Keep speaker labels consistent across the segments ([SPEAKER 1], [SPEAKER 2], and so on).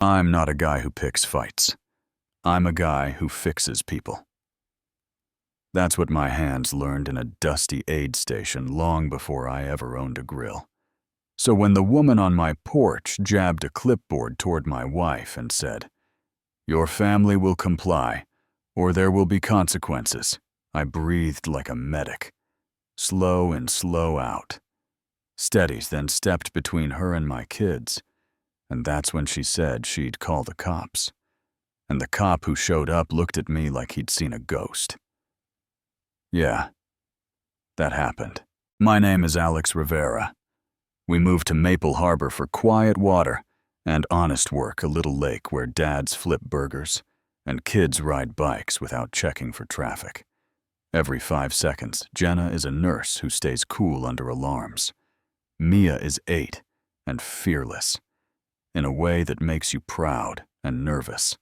[SPEAKER 1] I'm not a guy who picks fights. I'm a guy who fixes people. That's what my hands learned in a dusty aid station long before I ever owned a grill. So when the woman on my porch jabbed a clipboard toward my wife and said, "Your family will comply, or there will be consequences," I breathed like a medic. Slow in, slow out. Steadies then stepped between her and my kids, and that's when she said she'd call the cops. And the cop who showed up looked at me like he'd seen a ghost. Yeah, that happened. My name is Alex Rivera. We moved to Maple Harbor for quiet water and honest work, a little lake where dads flip burgers and kids ride bikes without checking for traffic. Every 5 seconds, Jenna is a nurse who stays cool under alarms. Mia is 8 and fearless, in a way that makes you proud and nervous.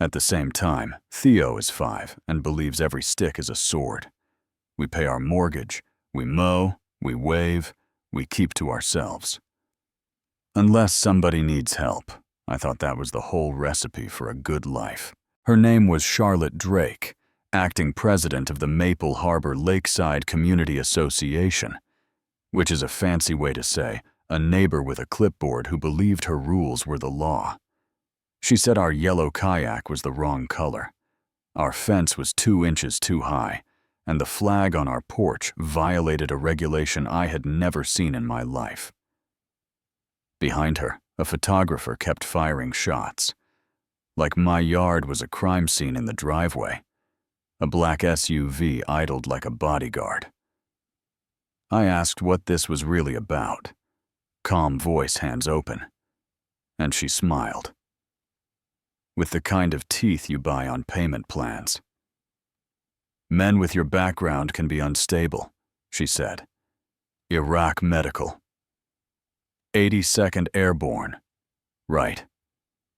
[SPEAKER 1] At the same time, Theo is 5 and believes every stick is a sword. We pay our mortgage, we mow, we wave, we keep to ourselves. Unless somebody needs help, I thought that was the whole recipe for a good life. Her name was Charlotte Drake, acting president of the Maple Harbor Lakeside Community Association, which is a fancy way to say a neighbor with a clipboard who believed her rules were the law. She said our yellow kayak was the wrong color. Our fence was 2 inches too high, and the flag on our porch violated a regulation I had never seen in my life. Behind her, a photographer kept firing shots. Like my yard was a crime scene in the driveway. A black SUV idled like a bodyguard. I asked what this was really about. Calm voice, hands open. And she smiled. With the kind of teeth you buy on payment plans. "Men with your background can be unstable," she said. "Iraq Medical. 82nd Airborne. Right."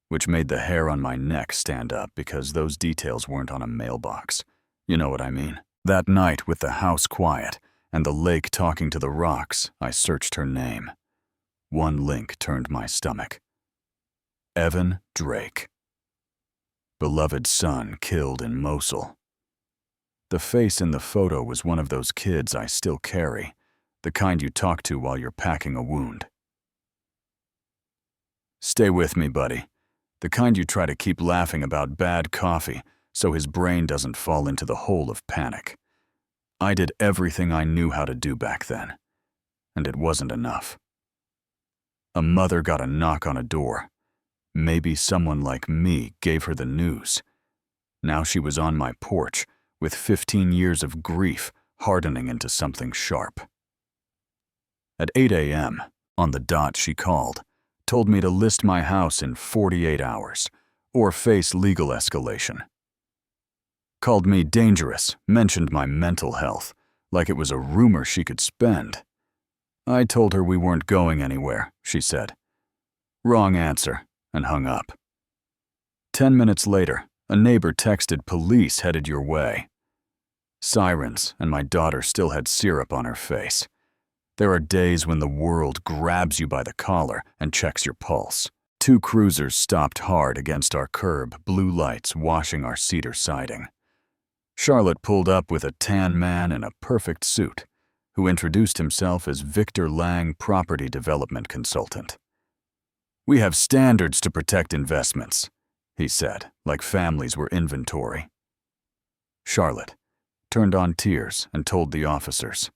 [SPEAKER 1] Which made the hair on my neck stand up because those details weren't on a mailbox. You know what I mean. That night, with the house quiet and the lake talking to the rocks, I searched her name. One link turned my stomach. Evan Drake. Beloved son killed in Mosul. The face in the photo was one of those kids I still carry, the kind you talk to while you're packing a wound. Stay with me, buddy. The kind you try to keep laughing about bad coffee so his brain doesn't fall into the hole of panic. I did everything I knew how to do back then, and it wasn't enough. A mother got a knock on a door. Maybe someone like me gave her the news. Now she was on my porch, with 15 years of grief hardening into something sharp. At 8 a.m., on the dot she called, told me to list my house in 48 hours, or face legal escalation. Called me dangerous, mentioned my mental health, like it was a rumor she could spend. I told her we weren't going anywhere, she said. Wrong answer, and hung up. 10 minutes later, a neighbor texted police headed your way. Sirens, and my daughter still had syrup on her face. There are days when the world grabs you by the collar and checks your pulse. 2 cruisers stopped hard against our curb, blue lights washing our cedar siding. Charlotte pulled up with a tan man in a perfect suit, who introduced himself as Victor Lang, property development consultant. "We have standards to protect investments," he said, like families were inventory. Charlotte turned on tears and told the officers.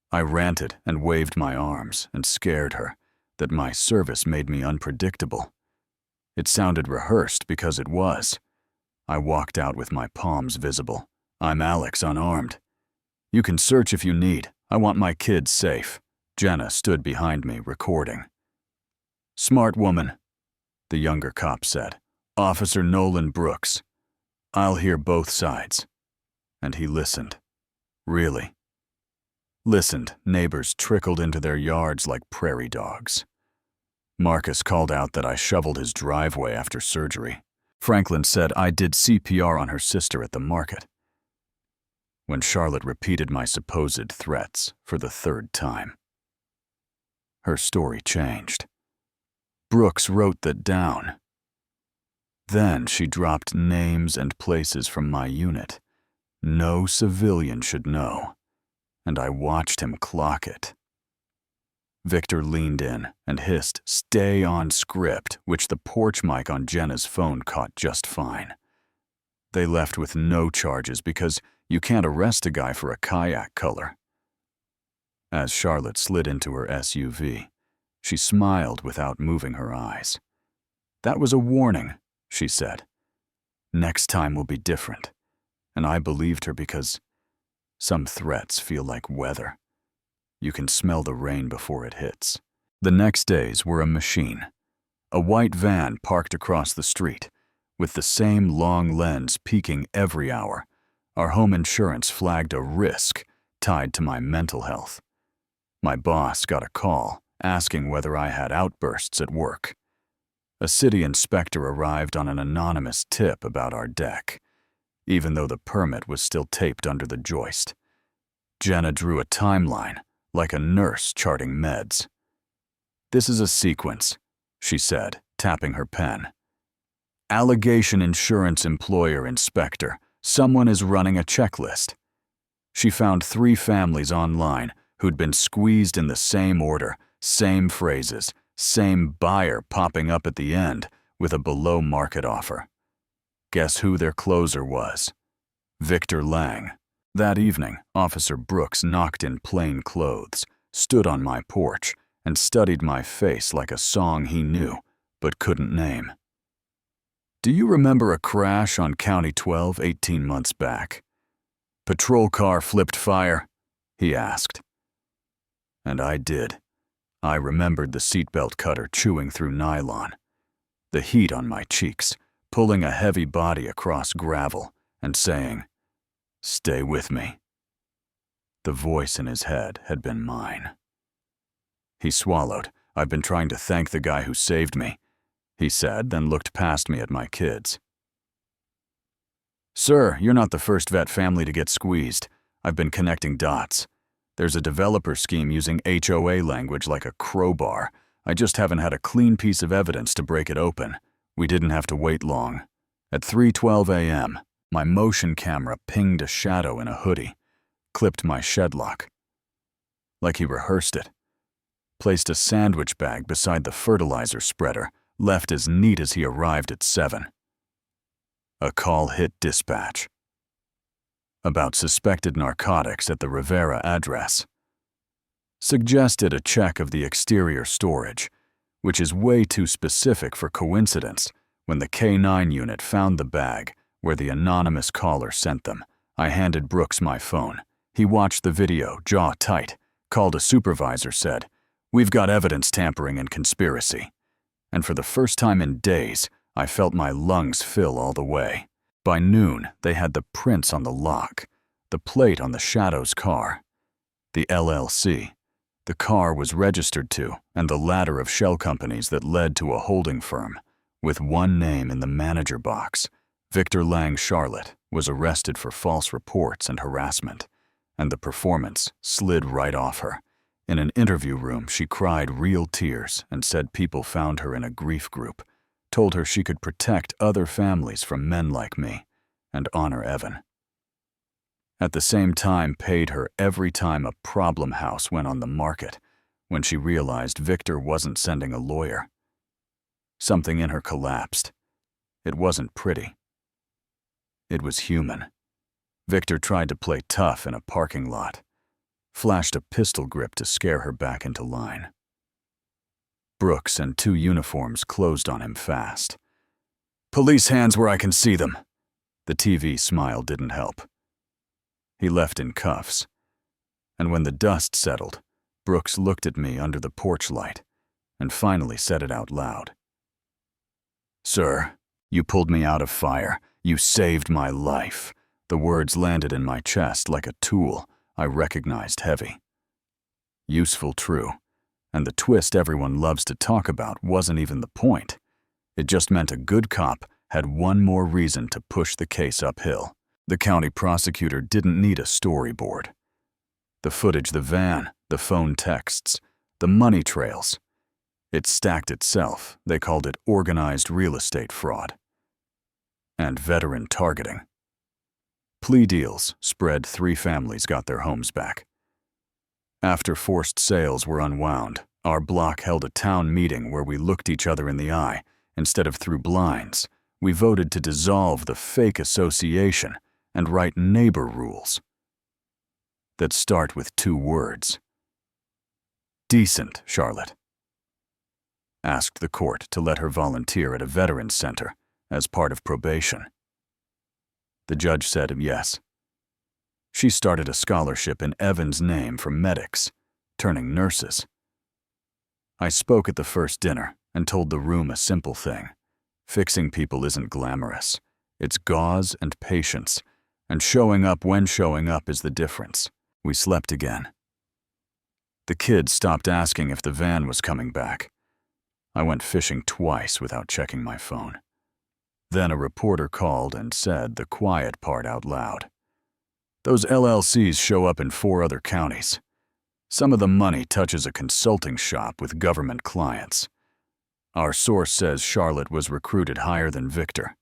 [SPEAKER 1] I ranted and waved my arms and scared her that my service made me unpredictable. It sounded rehearsed because it was. I walked out with my palms visible. I'm Alex, unarmed. You can search if you need. I want my kids safe. Jenna stood behind me, recording. Smart woman, the younger cop said. Officer Nolan Brooks. I'll hear both sides. And he listened. Really. Listened, neighbors trickled into their yards like prairie dogs. Marcus called out that I shoveled his driveway after surgery. Franklin said I did CPR on her sister at the market. When Charlotte repeated my supposed threats for the 3rd time. Her story changed. Brooks wrote that down. Then she dropped names and places from my unit. No civilian should know, and I watched him clock it. Victor leaned in and hissed, "Stay on script," which the porch mic on Jenna's phone caught just fine. They left with no charges because you can't arrest a guy for a kayak color. As Charlotte slid into her SUV, she smiled without moving her eyes. "That was a warning," she said. "Next time will be different." And I believed her because some threats feel like weather. You can smell the rain before it hits. The next days were a machine. A white van parked across the street, with the same long lens peeking every hour. Our home insurance flagged a risk tied to my mental health. My boss got a call asking whether I had outbursts at work. A city inspector arrived on an anonymous tip about our deck, even though the permit was still taped under the joist. Jenna drew a timeline, like a nurse charting meds. "This is a sequence," she said, tapping her pen. "Allegation insurance employer inspector. Someone is running a checklist." She found 3 families online who'd been squeezed in the same order, same phrases, same buyer popping up at the end with a below-market offer. Guess who their closer was? Victor Lang. That evening, Officer Brooks knocked in plain clothes, stood on my porch, and studied my face like a song he knew, but couldn't name. "Do you remember a crash on County 12 18 months back? Patrol car flipped fire?" he asked. And I did. I remembered the seatbelt cutter chewing through nylon, the heat on my cheeks, pulling a heavy body across gravel, and saying, "Stay with me." The voice in his head had been mine. He swallowed. "I've been trying to thank the guy who saved me," he said, then looked past me at my kids. "Sir, you're not the first vet family to get squeezed. I've been connecting dots. There's a developer scheme using HOA language like a crowbar. I just haven't had a clean piece of evidence to break it open. We didn't have to wait long. At 3:12 a.m., my motion camera pinged a shadow in a hoodie, clipped my shedlock. Like he rehearsed it. Placed a sandwich bag beside the fertilizer spreader, left as neat as he arrived at 7. A call hit dispatch. About suspected narcotics at the Rivera address. Suggested a check of the exterior storage, which is way too specific for coincidence. When the K9 unit found the bag where the anonymous caller sent them, I handed Brooks my phone. He watched the video, jaw tight, called a supervisor, said, "We've got evidence tampering and conspiracy." And for the first time in days, I felt my lungs fill all the way. By noon, they had the prints on the lock, the plate on the Shadow's car, the LLC. The car was registered to, and the ladder of shell companies that led to a holding firm, with one name in the manager box. Victor Lang Charlotte was arrested for false reports and harassment, and the performance slid right off her. In an interview room, she cried real tears and said people found her in a grief group, told her she could protect other families from men like me, and honor Evan. At the same time, paid her every time a problem house went on the market, when she realized Victor wasn't sending a lawyer. Something in her collapsed. It wasn't pretty. It was human. Victor tried to play tough in a parking lot, flashed a pistol grip to scare her back into line. Brooks and 2 uniforms closed on him fast. "Police hands where I can see them." The TV smile didn't help. He left in cuffs, and when the dust settled, Brooks looked at me under the porch light and finally said it out loud. "Sir, you pulled me out of fire. You saved my life." The words landed in my chest like a tool I recognized heavy. Useful, true, and the twist everyone loves to talk about wasn't even the point. It just meant a good cop had one more reason to push the case uphill. The county prosecutor didn't need a storyboard. The footage, the van, the phone texts, the money trails. It stacked itself. They called it organized real estate fraud. And veteran targeting. Plea deals spread, 3 families got their homes back. After forced sales were unwound, our block held a town meeting where we looked each other in the eye. Instead of through blinds, we voted to dissolve the fake association and write neighbor rules that start with 2 words. Decent, Charlotte. Asked the court to let her volunteer at a veterans center as part of probation. The judge said yes. She started a scholarship in Evan's name for medics, turning nurses. I spoke at the first dinner and told the room a simple thing. Fixing people isn't glamorous. It's gauze and patience, and showing up when showing up is the difference. We slept again. The kids stopped asking if the van was coming back. I went fishing twice without checking my phone. Then a reporter called and said the quiet part out loud. Those LLCs show up in 4 other counties. Some of the money touches a consulting shop with government clients. Our source says Charlotte was recruited higher than Victor.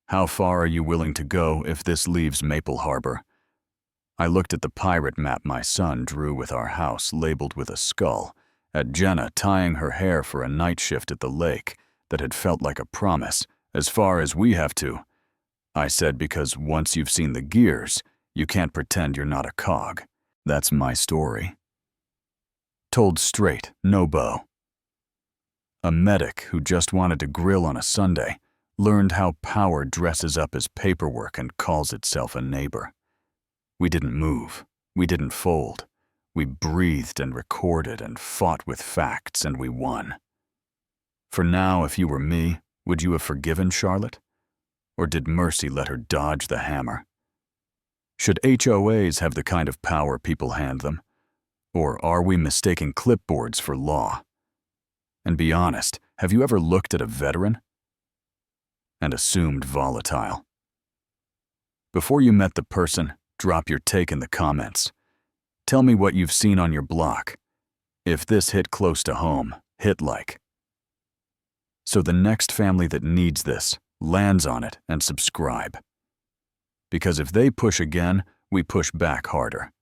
[SPEAKER 1] How far are you willing to go if this leaves Maple Harbor? I looked at the pirate map my son drew with our house labeled with a skull, at Jenna tying her hair for a night shift at the lake that had felt like a promise, as far as we have to. I said because once you've seen the gears, you can't pretend you're not a cog. That's my story. Told straight, no bow. A medic who just wanted to grill on a Sunday learned how power dresses up as paperwork and calls itself a neighbor. We didn't move. We didn't fold. We breathed and recorded and fought with facts, and we won. For now, if you were me, would you have forgiven Charlotte? Or did mercy let her dodge the hammer? Should HOAs have the kind of power people hand them? Or are we mistaking clipboards for law? And be honest, have you ever looked at a veteran and assumed volatile? Before you met the person, drop your take in the comments. Tell me what you've seen on your block. If this hit close to home, hit like. So the next family that needs this lands on it and subscribe. Because if they push again, we push back harder.